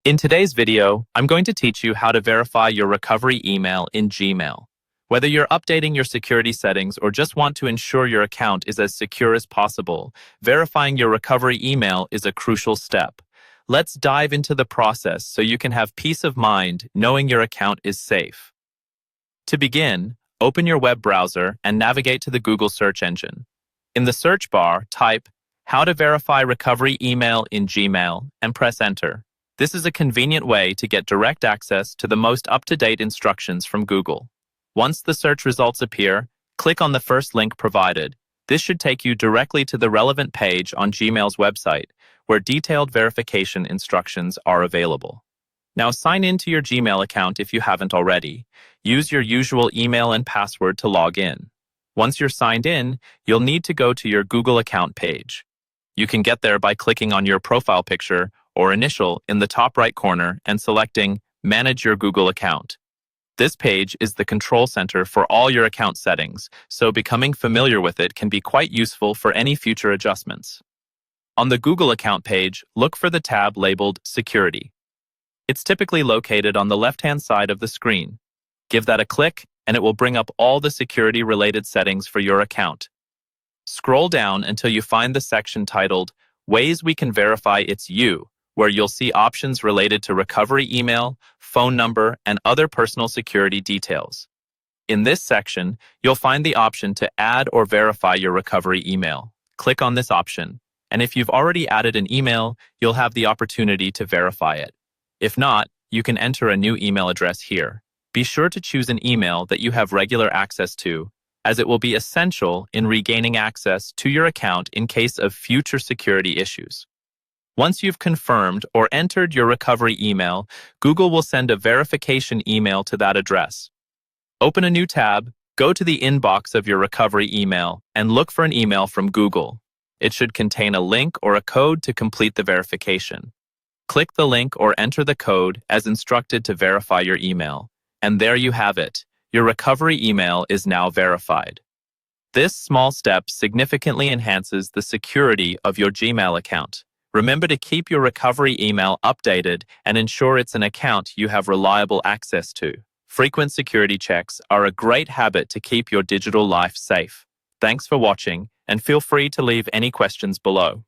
In today's video, I'm going to teach you how to verify your recovery email in Gmail. Whether you're updating your security settings or just want to ensure your account is as secure as possible, verifying your recovery email is a crucial step. Let's dive into the process so you can have peace of mind knowing your account is safe. To begin, open your web browser and navigate to the Google search engine. In the search bar, type "How to verify recovery email in Gmail" and press enter. This is a convenient way to get direct access to the most up-to-date instructions from Google. Once the search results appear, click on the first link provided. This should take you directly to the relevant page on Gmail's website, where detailed verification instructions are available. Now sign in to your Gmail account if you haven't already. Use your usual email and password to log in. Once you're signed in, you'll need to go to your Google account page. You can get there by clicking on your profile picture or initial in the top right corner and selecting Manage Your Google Account. This page is the control center for all your account settings, so becoming familiar with it can be quite useful for any future adjustments. On the Google account page, look for the tab labeled Security. It's typically located on the left-hand side of the screen. Give that a click, and it will bring up all the security-related settings for your account. Scroll down until you find the section titled Ways We Can Verify It's You, where you'll see options related to recovery email, phone number, and other personal security details. In this section, you'll find the option to add or verify your recovery email. Click on this option, and if you've already added an email, you'll have the opportunity to verify it. If not, you can enter a new email address here. Be sure to choose an email that you have regular access to, as it will be essential in regaining access to your account in case of future security issues. Once you've confirmed or entered your recovery email, Google will send a verification email to that address. Open a new tab, go to the inbox of your recovery email, and look for an email from Google. It should contain a link or a code to complete the verification. Click the link or enter the code as instructed to verify your email. And there you have it. Your recovery email is now verified. This small step significantly enhances the security of your Gmail account. Remember to keep your recovery email updated and ensure it's an account you have reliable access to. Frequent security checks are a great habit to keep your digital life safe. Thanks for watching, and feel free to leave any questions below.